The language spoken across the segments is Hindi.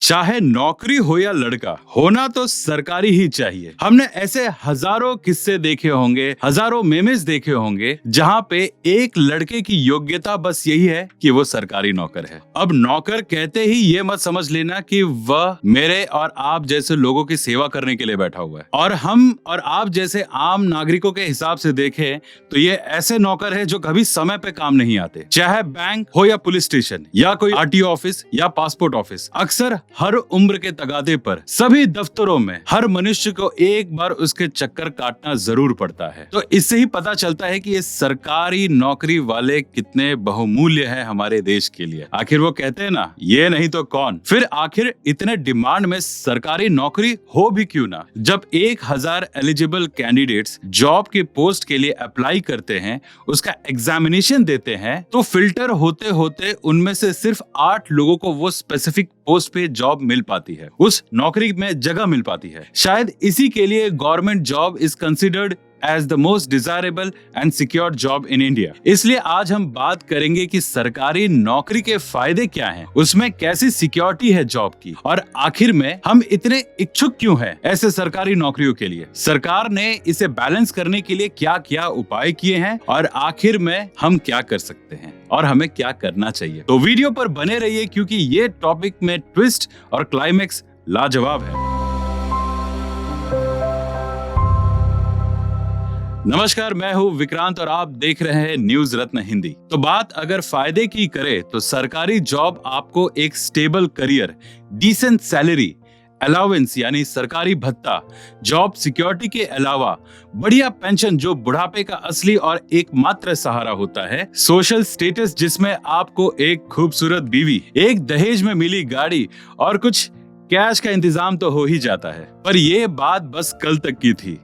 चाहे नौकरी हो या लड़का, होना तो सरकारी ही चाहिए। हमने ऐसे हजारों किस्से देखे होंगे, हजारों मेमेस देखे होंगे जहाँ पे एक लड़के की योग्यता बस यही है कि वो सरकारी नौकर है। अब नौकर कहते ही ये मत समझ लेना कि वह मेरे और आप जैसे लोगों की सेवा करने के लिए बैठा हुआ है। और हम और आप जैसे आम नागरिकों के हिसाब से देखें तो ये ऐसे नौकर है जो कभी समय पे काम नहीं आते, चाहे बैंक हो या पुलिस स्टेशन या कोई आरटीओ ऑफिस या पासपोर्ट ऑफिस। अक्सर हर उम्र के तगादे पर सभी दफ्तरों में हर मनुष्य को एक बार उसके चक्कर काटना जरूर पड़ता है। तो इससे ही पता चलता है कि ये सरकारी नौकरी वाले कितने बहुमूल्य हैं हमारे देश के लिए। आखिर वो कहते हैं ना, ये नहीं तो कौन। फिर आखिर इतने डिमांड में सरकारी नौकरी हो भी क्यों ना। जब 1000 एलिजिबल कैंडिडेट्स जॉब के पोस्ट के लिए अप्लाई करते हैं, उसका एग्जामिनेशन देते हैं, तो फिल्टर होते होते उनमें से सिर्फ 8 लोगों को वो स्पेसिफिक पोस्ट पे जॉब मिल पाती है, उस नौकरी में जगह मिल पाती है। शायद इसी के लिए government job is considered as the most desirable and secure job in India। इसलिए आज हम बात करेंगे कि सरकारी नौकरी के फायदे क्या हैं, उसमें कैसी सिक्योरिटी है जॉब की, और आखिर में हम इतने इच्छुक क्यों हैं ऐसे सरकारी नौकरियों के लिए। सरकार ने इसे बैलेंस करने के लिए क्या क्या उपाय किए हैं और आखिर में हम क्या कर सकते हैं और हमें क्या करना चाहिए। तो वीडियो पर बने रहिए क्योंकि ये टॉपिक में ट्विस्ट और क्लाइमेक्स लाजवाब है। नमस्कार, मैं हूं विक्रांत और आप देख रहे हैं न्यूज रत्न हिंदी। तो बात अगर फायदे की करे तो सरकारी जॉब आपको एक stable career, decent salary, allowance यानी सरकारी भत्ता, जॉब सिक्योरिटी के अलावा बढ़िया पेंशन जो बुढ़ापे का असली और एकमात्र सहारा होता है, सोशल स्टेटस जिसमें आपको एक खूबसूरत बीवी, एक दहेज में मिली गाड़ी और कुछ कैश का इंतजाम तो हो ही जाता है। पर यह बात बस कल तक की थी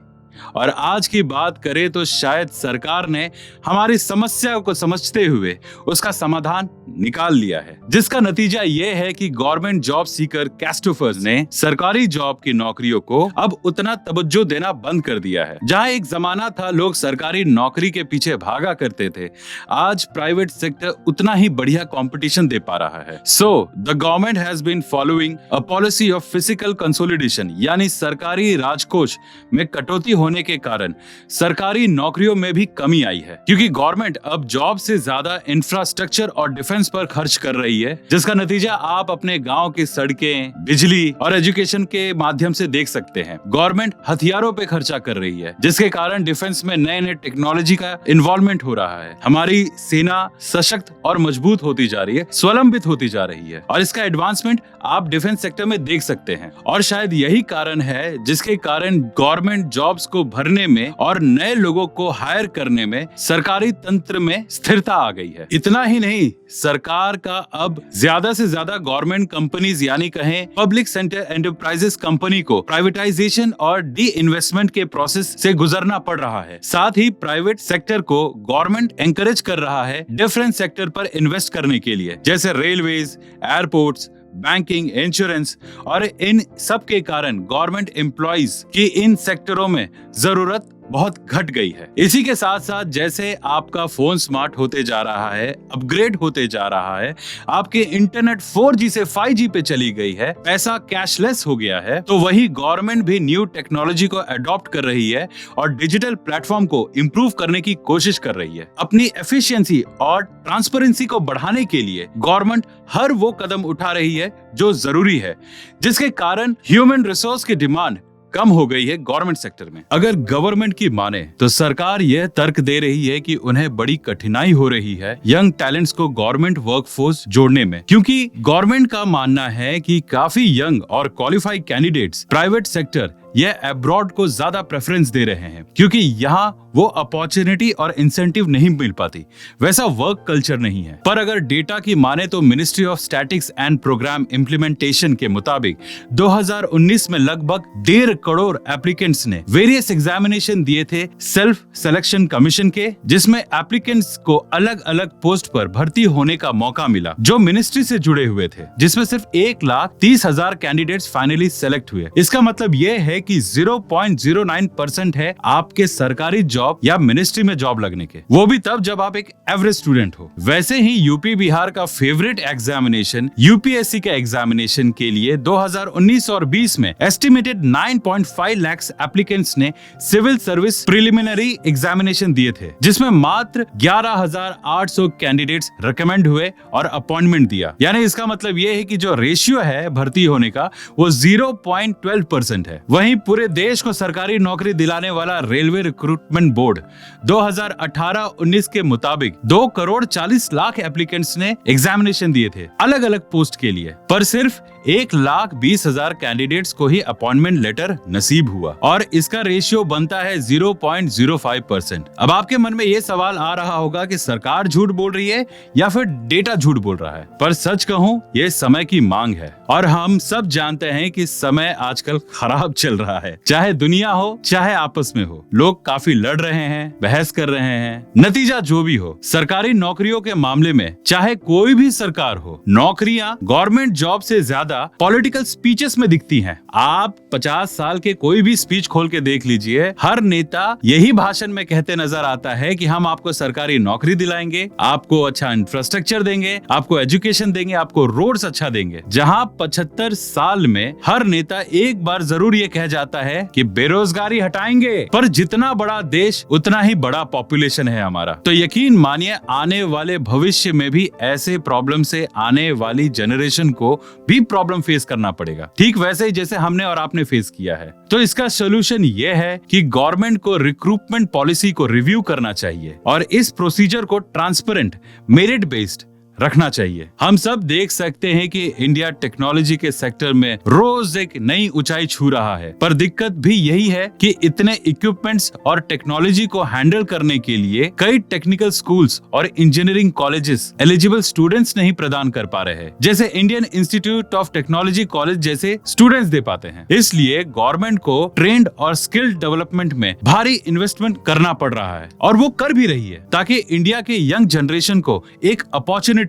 और आज की बात करें तो शायद सरकार ने हमारी समस्या को समझते हुए उसका समाधान निकाल लिया है, जिसका नतीजा ये है कि गवर्नमेंट जॉब सीकर कैस्टोफर्स ने सरकारी जॉब की नौकरियों को अब उतना तवज्जो देना बंद कर दिया है। जहां एक जमाना था लोग सरकारी नौकरी के पीछे भागा करते थे, आज प्राइवेट सेक्टर उतना ही बढ़िया कंपटीशन दे पा रहा है। So the government has been following a policy of physical consolidation, यानी सरकारी राजकोष में कटौती होने के कारण सरकारी नौकरियों में भी कमी आई है, क्योंकि गवर्नमेंट अब जॉब से ज्यादा इंफ्रास्ट्रक्चर और डिफेंस पर खर्च कर रही है, जिसका नतीजा आप अपने गांव की सड़कें, बिजली और एजुकेशन के माध्यम से देख सकते हैं। गवर्नमेंट हथियारों पे खर्चा कर रही है, जिसके कारण डिफेंस में नए नए टेक्नोलॉजी का इन्वॉल्वमेंट हो रहा है। हमारी सेना सशक्त और मजबूत होती जा रही है, स्वलंबित होती जा रही है, और इसका एडवांसमेंट आप डिफेंस सेक्टर में देख सकते हैं। और शायद यही कारण है जिसके कारण गवर्नमेंट जॉब्स को भरने में और नए लोगों को हायर करने में सरकारी तंत्र में स्थिरता आ गई है। इतना ही नहीं, सरकार का अब ज्यादा से ज्यादा गवर्नमेंट कंपनीज यानी कहें पब्लिक सेक्टर एंटरप्राइजेस कंपनी को प्राइवेटाइजेशन और डी इन्वेस्टमेंट के प्रोसेस से गुजरना पड़ रहा है। साथ ही प्राइवेट सेक्टर को गवर्नमेंट एनकरेज कर रहा है डिफरेंट सेक्टर पर इन्वेस्ट करने के लिए, जैसे रेलवेज, एयरपोर्ट्स, बैंकिंग, इंश्योरेंस, और इन सब के कारण गवर्नमेंट एम्प्लॉइज की इन सेक्टरों में जरूरत बहुत घट गई है। इसी के साथ साथ जैसे आपका फोन स्मार्ट होते जा रहा है, अपग्रेड होते जा रहा है, आपके इंटरनेट 4G से 5G पे चली गई है, पैसा कैशलेस हो गया है, तो वही गवर्नमेंट भी न्यू टेक्नोलॉजी को अडॉप्ट कर रही है और डिजिटल प्लेटफॉर्म को इम्प्रूव करने की कोशिश कर रही है। अपनी एफिशिएंसी और ट्रांसपेरेंसी को बढ़ाने के लिए गवर्नमेंट हर वो कदम उठा रही है जो जरूरी है, जिसके कारण ह्यूमन रिसोर्स की डिमांड कम हो गई है गवर्नमेंट सेक्टर में। अगर गवर्नमेंट की माने तो सरकार यह तर्क दे रही है कि उन्हें बड़ी कठिनाई हो रही है यंग टैलेंट्स को गवर्नमेंट वर्कफोर्स जोड़ने में, क्योंकि गवर्नमेंट का मानना है कि काफी यंग और क्वालिफाइड कैंडिडेट्स प्राइवेट सेक्टर यह अब्रॉड को ज्यादा प्रेफरेंस दे रहे हैं, क्योंकि यहाँ वो अपॉर्चुनिटी और इंसेंटिव नहीं मिल पाती, वैसा वर्क कल्चर नहीं है। पर अगर डेटा की माने तो ministry of statics and programme implementation के मुताबिक 2019 में लगभग 1.5 करोड़ एप्लीकेंट्स ने वेरियस एग्जामिनेशन दिए थे सेल्फ सिलेक्शन कमीशन के, जिसमें एप्लीकेंट्स को अलग अलग पोस्ट पर भर्ती होने का मौका मिला जो मिनिस्ट्री से जुड़े हुए थे, जिसमें सिर्फ 1,30,000 कैंडिडेट्स फाइनली सेलेक्ट हुए। इसका मतलब यह है कि 0.09% है आपके सरकारी जॉब या मिनिस्ट्री में जॉब लगने के, वो भी तब जब आप एक एवरेज स्टूडेंट हो। वैसे ही यूपी बिहार का फेवरेट एग्जामिनेशन यूपीएससी के एग्जामिनेशन के लिए 2019 और 20 में एस्टिमेटेड 9.5 लाख एप्लीकेंट्स ने सिविल सर्विस प्रिलिमिनरी एग्जामिनेशन दिए थे, जिसमें मात्र 11,800 कैंडिडेट्स रिकमेंड हुए और अपॉइंटमेंट दिया। यानी इसका मतलब ये है कि जो रेशियो है भर्ती होने का वो 0.12% है। वहीं पूरे देश को सरकारी नौकरी दिलाने वाला रेलवे रिक्रूटमेंट बोर्ड 2018-19 के मुताबिक 2,40,00,000 एप्लीकेंट्स ने एग्जामिनेशन दिए थे अलग अलग पोस्ट के लिए, पर सिर्फ 1,20,000 कैंडिडेट्स को ही अपॉइंटमेंट लेटर नसीब हुआ और इसका रेशियो बनता है 0.05%। अब आपके मन में ये सवाल आ रहा होगा कि सरकार झूठ बोल रही है या फिर डेटा झूठ बोल रहा है, पर सच कहूं ये समय की मांग है और हम सब जानते हैं कि समय आजकल खराब चल रहा है। चाहे दुनिया हो चाहे आपस में हो, लोग काफी लड़ रहे हैं, बहस कर रहे हैं। नतीजा जो भी हो, सरकारी नौकरियों के मामले में चाहे कोई भी सरकार हो, नौकरियां गवर्नमेंट जॉब से ज्यादा पॉलिटिकल स्पीचेस में दिखती हैं। आप 50 साल के कोई भी स्पीच खोल के देख लीजिए, हर नेता यही भाषण में कहते नजर आता है कि हम आपको सरकारी नौकरी दिलाएंगे, आपको अच्छा इंफ्रास्ट्रक्चर देंगे, आपको एजुकेशन देंगे, आपको रोड्स अच्छा देंगे। जहां 75 साल में हर नेता एक बार जरूर ये कह जाता है कि बेरोजगारी हटाएंगे, पर जितना बड़ा देश उतना ही बड़ा पॉपुलेशन है हमारा। तो यकीन मानिए आने वाले भविष्य में भी ऐसे प्रॉब्लम से आने वाली जनरेशन को भी प्रॉब्लम फेस करना पड़ेगा, ठीक वैसे ही जैसे हमने और आपने फेस किया है। तो इसका सोल्यूशन ये है कि गवर्नमेंट को रिक्रूटमेंट पॉलिसी को रिव्यू करना चाहिए और इस प्रोसीजर को ट्रांसपेरेंट, मेरिट बेस्ड रखना चाहिए। हम सब देख सकते हैं कि इंडिया टेक्नोलॉजी के सेक्टर में रोज एक नई ऊंचाई छू रहा है, पर दिक्कत भी यही है कि इतने इक्विपमेंट्स और टेक्नोलॉजी को हैंडल करने के लिए कई टेक्निकल स्कूल्स और इंजीनियरिंग कॉलेजेस एलिजिबल स्टूडेंट्स नहीं प्रदान कर पा रहे हैं, जैसे Indian institute of technology college जैसे स्टूडेंट्स दे पाते हैं। इसलिए गवर्नमेंट को ट्रेंड और स्किल डेवलपमेंट में भारी इन्वेस्टमेंट करना पड़ रहा है और वो कर भी रही है, ताकि इंडिया के यंग जनरेशन को एक अपॉर्चुनिटी,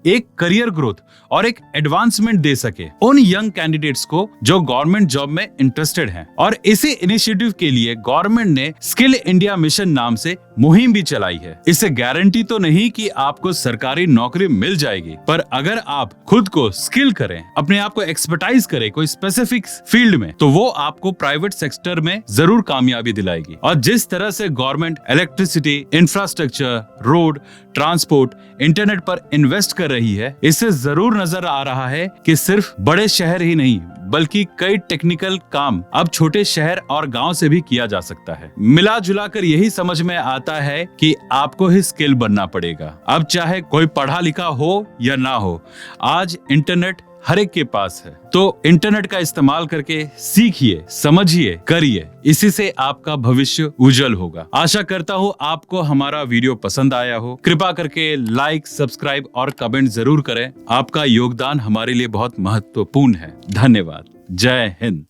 एक करियर ग्रोथ और एक एडवांसमेंट दे सके उन यंग कैंडिडेट्स को जो गवर्नमेंट जॉब में इंटरेस्टेड हैं। और इसी इनिशिएटिव के लिए गवर्नमेंट ने स्किल इंडिया मिशन नाम से मुहिम भी चलाई है। इससे गारंटी तो नहीं कि आपको सरकारी नौकरी मिल जाएगी, पर अगर आप खुद को स्किल करें, अपने आप को एक्सपर्टाइज करें कोई स्पेसिफिक फील्ड में, तो वो आपको प्राइवेट सेक्टर में जरूर कामयाबी दिलाएगी। और जिस तरह से government electricity, infrastructure, road, transport, internet पर इन्वेस्ट कर रही है, इससे जरूर नजर आ रहा है कि सिर्फ बड़े शहर ही नहीं बल्कि कई टेक्निकल काम अब छोटे शहर और गांव से भी किया जा सकता है। मिला जुला कर यही समझ में आता है कि आपको ही स्किल बनना पड़ेगा। अब चाहे कोई पढ़ा लिखा हो या ना हो, आज इंटरनेट हर एक के पास है, तो इंटरनेट का इस्तेमाल करके सीखिए, समझिए, करिए। इसी से आपका भविष्य उज्जवल होगा। आशा करता हूँ आपको हमारा वीडियो पसंद आया हो। कृपा करके लाइक, सब्सक्राइब और कमेंट जरूर करें। आपका योगदान हमारे लिए बहुत महत्वपूर्ण है। धन्यवाद। जय हिंद।